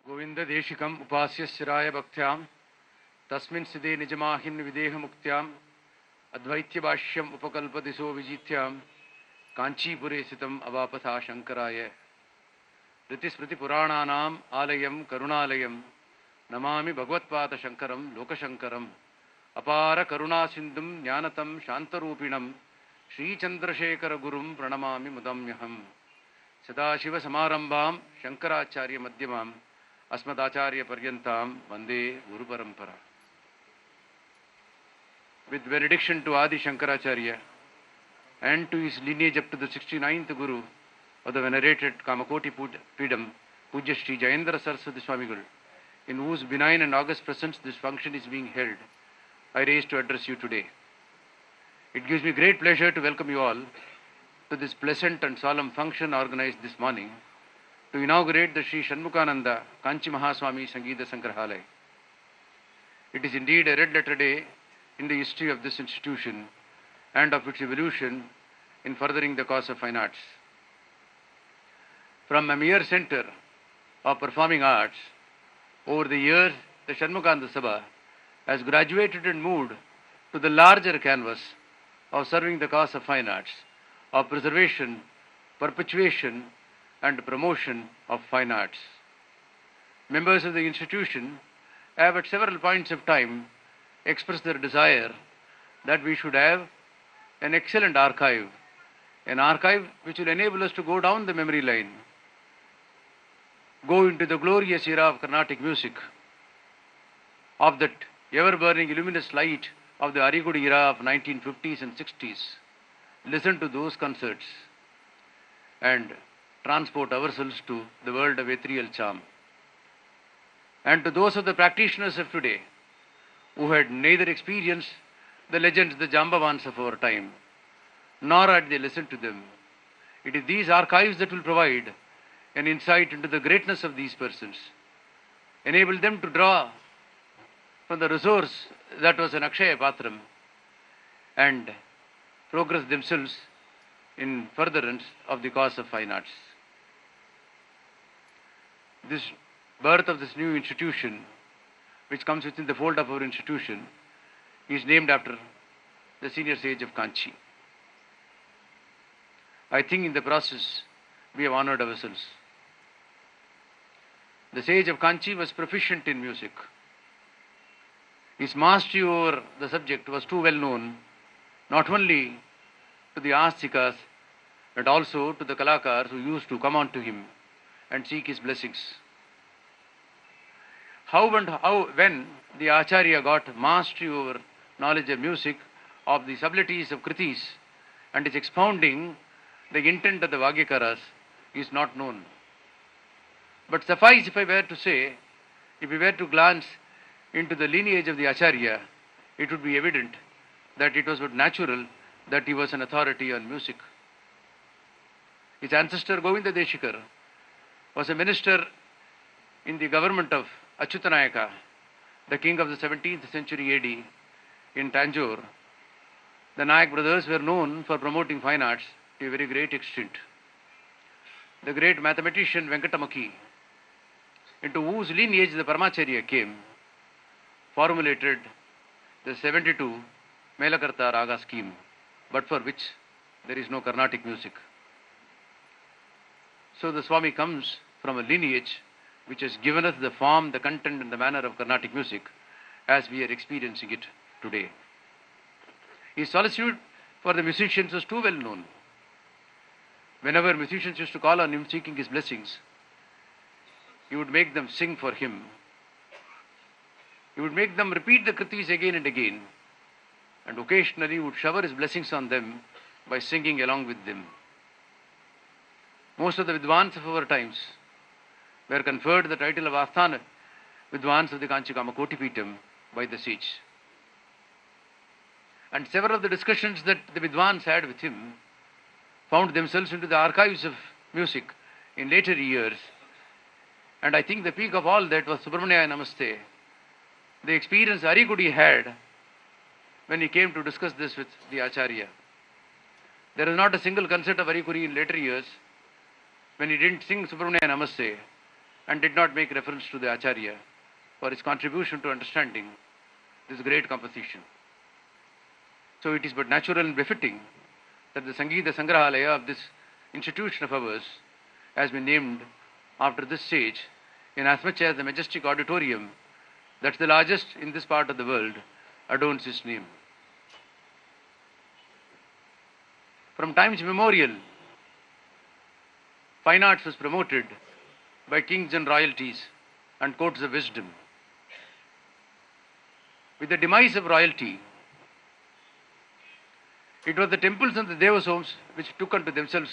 गोविंद देशिकम उपास्य शिराय भक्त्याम तस्मिन् सिदे निजमाहिन् विदेह मुक्त्याम अद्वैत्य भाष्यम उपकल्पदिशो विजित्याम कांचीपुरे स्थितम अवापथा शंकराय ऋतिस्मृति पुराणानाम आलयम करुणालयम नमामि भगवत्पाद शंकरम लोकशंकरम अपार करुणा सिंधुम ज्ञानतम शांतरूपिणम श्रीचंद्रशेखर गुरुम प्रणमामि मुदम्यहम सदाशिव समारंभां शंकराचार्य मध्यमां अस्मदाचार्य पर्यन्तां वंदे गुरु परंपरा. With benediction to Adi Shankaracharya and to his lineage up to the 69th Guru of the venerated Kamakoti Pidam, Pujya Shri Jayendra Saraswati Swamigal, in whose benign and august presence this function is being held, I raise to address you today. It gives me great pleasure to welcome you all to this pleasant and solemn function organized this morning to inaugurate the Sri Shanmukhananda Kanchi Mahaswami Sangeeta Sangrahalaya. It is indeed a red letter day in the history of this institution and of its evolution in furthering the cause of fine arts. From a mere center of performing arts, over the years the Shanmukhananda Sabha has graduated and moved to the larger canvas of serving the cause of fine arts, of preservation, perpetuation and promotion of fine arts. Members of the institution have at several points of time expressed their desire that we should have an excellent archive, an archive which will enable us to go down the memory line, go into the glorious era of Carnatic music, of that ever-burning luminous light of the Arigudi era of 1950s and 60s, listen to those concerts and transport ourselves to the world of ethereal charm. And to those of the practitioners of today who had neither experienced the legends, the Jambavans of our time, nor had they listened to them, it is these archives that will provide an insight into the greatness of these persons, enable them to draw from the resource that was an Akshaya Patram and progress themselves in furtherance of the cause of fine arts. This birth of this new institution, which comes within the fold of our institution, is named after the senior sage of Kanchi. I think in the process we have honored ourselves. The sage of Kanchi was proficient in music. His mastery over the subject was too well known, not only to the Astikas, but also to the Kalakars who used to come on to him and seek his blessings. When the Acharya got mastery over knowledge of music, of the subtleties of Kritis, and is expounding the intent of the Vagyakaras, is not known. But suffice if I were to say, if we were to glance into the lineage of the Acharya, it would be evident that it was but natural that he was an authority on music. His ancestor Govinda Deshikar was a minister in the government of Achyutanayaka, the king of the 17th century AD in Tanjore. The Nayak brothers were known for promoting fine arts to a very great extent. The great mathematician Venkatamaki, into whose lineage the Paramacharya came, formulated the 72 Melakarta Raga scheme, but for which there is no Carnatic music. So the Swami comes from a lineage which has given us the form, the content and the manner of Carnatic music as we are experiencing it today. His solicitude for the musicians was too well known. Whenever musicians used to call on him seeking his blessings, he would make them sing for him. He would make them repeat the Kritis again and again, and occasionally would shower his blessings on them by singing along with them. Most of the Vidwans of our times were conferred the title of Asthana Vidwans of the Kanchi Kamakoti Pitam by the sage. And several of the discussions that the Vidwans had with him found themselves into the archives of music in later years. And I think the peak of all that was Subramanya Namaste, the experience Arigudi had when he came to discuss this with the Acharya. There is not a single concert of Arigudi in later years when he didn't sing Subramanya Namaste and did not make reference to the Acharya for his contribution to understanding this great composition. So it is but natural and befitting that the Sangeeta Sangrahalaya of this institution of ours has been named after this sage, inasmuch as the majestic auditorium, that's the largest in this part of the world, adorns his name. From times immemorial, fine arts was promoted by kings and royalties and courts of wisdom. With the demise of royalty, it was the temples and the Devas which took unto themselves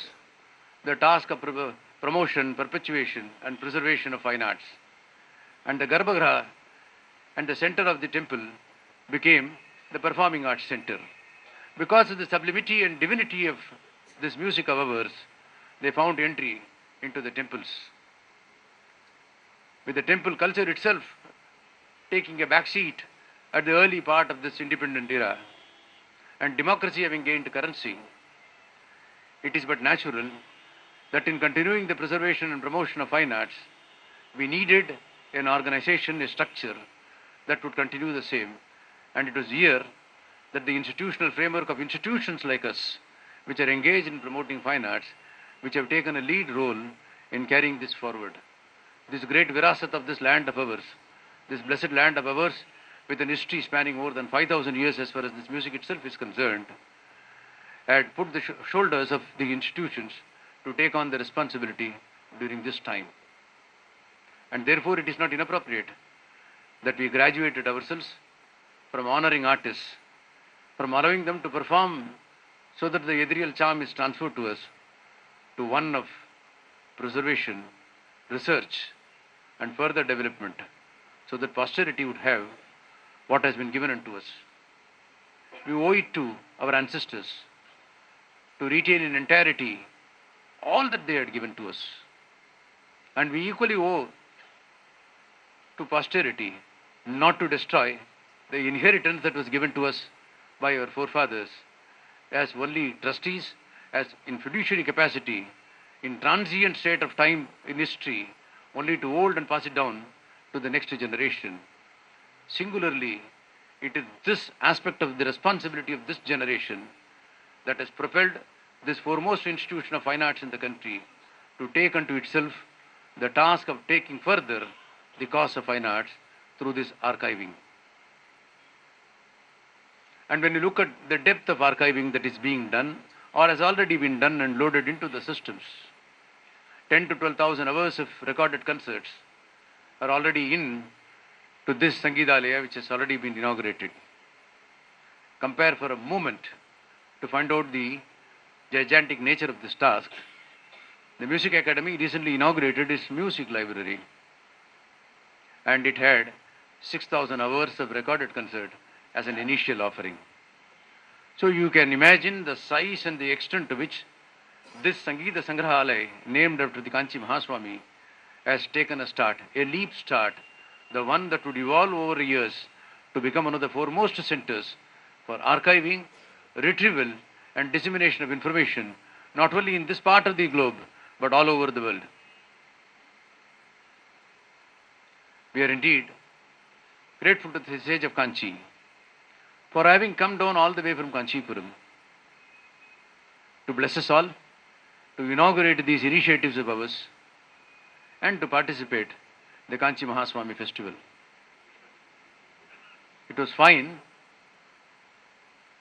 the task of promotion, perpetuation and preservation of fine arts. And the Garbhagriha and the center of the temple became the performing arts center. Because of the sublimity and divinity of this music of ours, they found entry into the temples. With the temple culture itself taking a back seat at the early part of this independent era, and democracy having gained currency, it is but natural that in continuing the preservation and promotion of fine arts, we needed an organization, a structure that would continue the same. And it was here that the institutional framework of institutions like us, which are engaged in promoting fine arts, which have taken a lead role in carrying this forward. This great virasat of this land of ours, this blessed land of ours, with an history spanning more than 5,000 years as far as this music itself is concerned, had put the shoulders of the institutions to take on the responsibility during this time. And therefore it is not inappropriate that we graduated ourselves from honoring artists, from allowing them to perform so that the ethereal charm is transferred to us, to one of preservation, research and further development, so that posterity would have what has been given unto us. We owe it to our ancestors to retain in entirety all that they had given to us. And we equally owe to posterity not to destroy the inheritance that was given to us by our forefathers as only trustees, as in fiduciary capacity, in transient state of time in history, only to hold and pass it down to the next generation. Singularly, it is this aspect of the responsibility of this generation that has propelled this foremost institution of fine arts in the country to take unto itself the task of taking further the cause of fine arts through this archiving. And when you look at the depth of archiving that is being done or has already been done and loaded into the systems, 10 to 12,000 hours of recorded concerts are already in to this Sangeethalaya which has already been inaugurated. Compare for a moment to find out the gigantic nature of this task. The Music Academy recently inaugurated its music library, and it had 6,000 hours of recorded concert as an initial offering. So you can imagine the size and the extent to which this Sangeeta Sangrahalaya, named after the Kanchi Mahaswami, has taken a start, a leap start, the one that would evolve over years to become one of the foremost centers for archiving, retrieval and dissemination of information, not only in this part of the globe, but all over the world. We are indeed grateful to the sage of Kanchi for having come down all the way from Kanchipuram to bless us all, to inaugurate these initiatives of ours, and to participate in the Kanchi Mahaswami festival. It was fine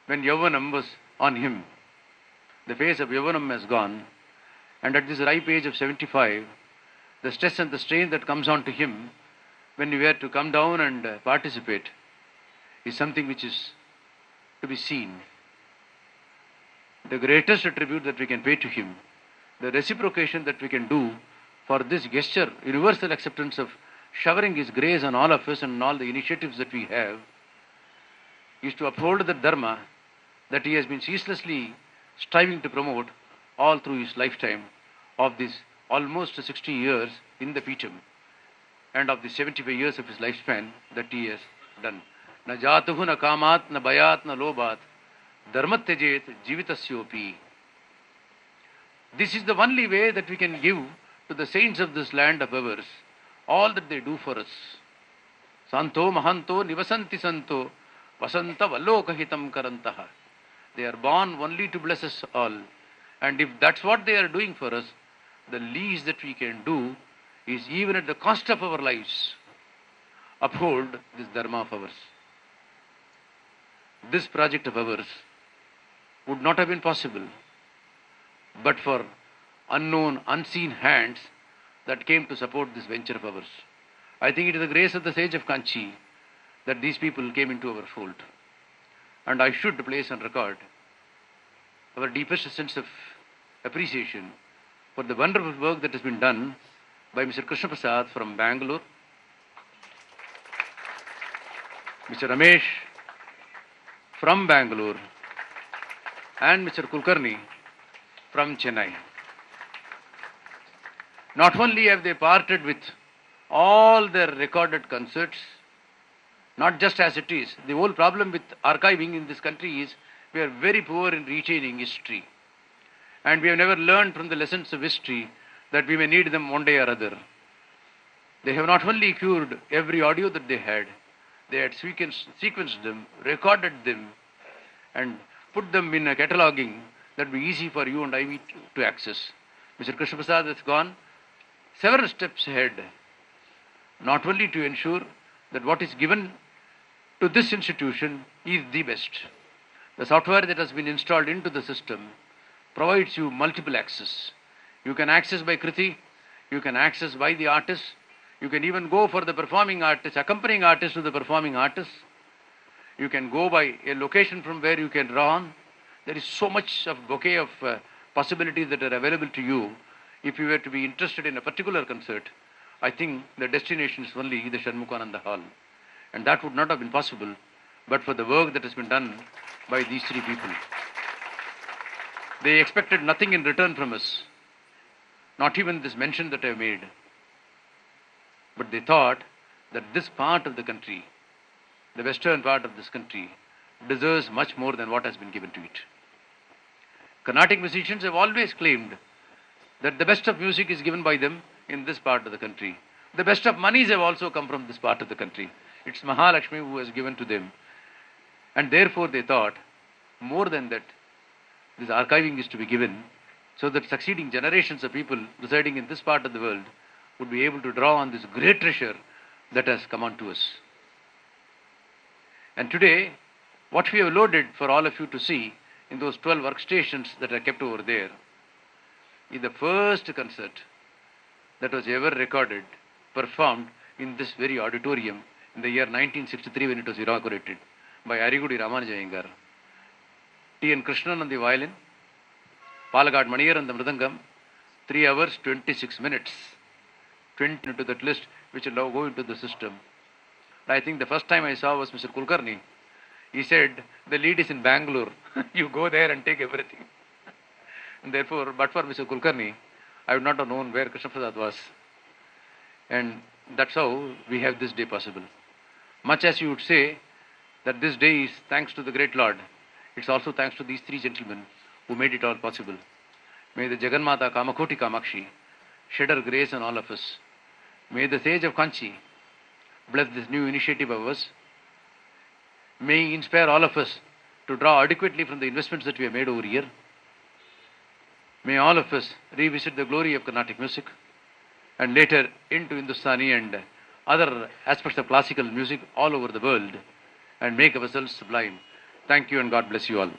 when Yauvanam was on him. The phase of Yauvanam has gone, and at this ripe age of 75, the stress and the strain that comes on to him when we were to come down and participate is something which is to be seen. The greatest tribute that we can pay to him, the reciprocation that we can do for this gesture, universal acceptance of showering his grace on all of us and all the initiatives that we have, is to uphold the dharma that he has been ceaselessly striving to promote all through his lifetime of this almost 60 years in the Peetham and of the 75 years of his lifespan that he has done. Na jatuhu na kamat na bayat na lobat dharmat tejet jivitasyopi. This is the only way that we can give to the saints of this land of ours all that they do for us. Santo Mahanto Nivasanti Santo Vasanta Vallokahitam Karantaha. They are born only to bless us all. And if that's what they are doing for us, the least that we can do is, even at the cost of our lives, uphold this dharma of ours. This project of ours would not have been possible but for unknown, unseen hands that came to support this venture of ours. I think it is the grace of the sage of Kanchi that these people came into our fold. And I should place on record our deepest sense of appreciation for the wonderful work that has been done by Mr. Krishna Prasad from Bangalore, Mr. Ramesh from Bangalore, and Mr. Kulkarni from Chennai. Not only have they parted with all their recorded concerts, not just as it is. The whole problem with archiving in this country is we are very poor in retaining history. And we have never learned from the lessons of history that we may need them one day or other. They have not only cured every audio that they had sequenced them, recorded them, and put them in a cataloging that will be easy for you and I to access. Mr. Krishna Prasad has gone several steps ahead, not only to ensure that what is given to this institution is the best. The software that has been installed into the system provides you multiple access. You can access by Kriti, you can access by the artist, you can even go for the performing artist, accompanying artist to the performing artist. You can go by a location from where you can draw on. There is so much of bouquet of possibilities that are available to you. If you were to be interested in a particular concert, I think the destination is only the Shanmukananda Hall. And that would not have been possible but for the work that has been done by these three people. They expected nothing in return from us, not even this mention that I have made. But they thought that this part of the country, the western part of this country, deserves much more than what has been given to it. Carnatic musicians have always claimed that the best of music is given by them in this part of the country. The best of monies have also come from this part of the country. It's Mahalakshmi who has given to them. And therefore they thought, more than that, this archiving is to be given so that succeeding generations of people residing in this part of the world would be able to draw on this great treasure that has come onto us. And today, what we have loaded for all of you to see in those 12 workstations that are kept over there is the first concert that was ever recorded, performed in this very auditorium in the year 1963 when it was inaugurated by Arigudi Ramanuja Iyengar. T.N. Krishnan on the violin, Palagad Maniyar on the mridangam, 3 hours, 26 minutes, 20 into that list which will now go into the system. I think the first time I saw was Mr. Kulkarni. He said, the lead is in Bangalore, you go there and take everything. And therefore, but for Mr. Kulkarni, I would not have known where Krishna Prasad was. And that's how we have this day possible. Much as you would say that this day is thanks to the great Lord, it's also thanks to these three gentlemen who made it all possible. May the Jagannatha Kamakoti Kamakshi shed her grace on all of us. May the sage of Kanchi bless this new initiative of ours. May he inspire all of us to draw adequately from the investments that we have made over here. May all of us revisit the glory of Carnatic music and later into Hindustani and other aspects of classical music all over the world and make ourselves sublime. Thank you and God bless you all.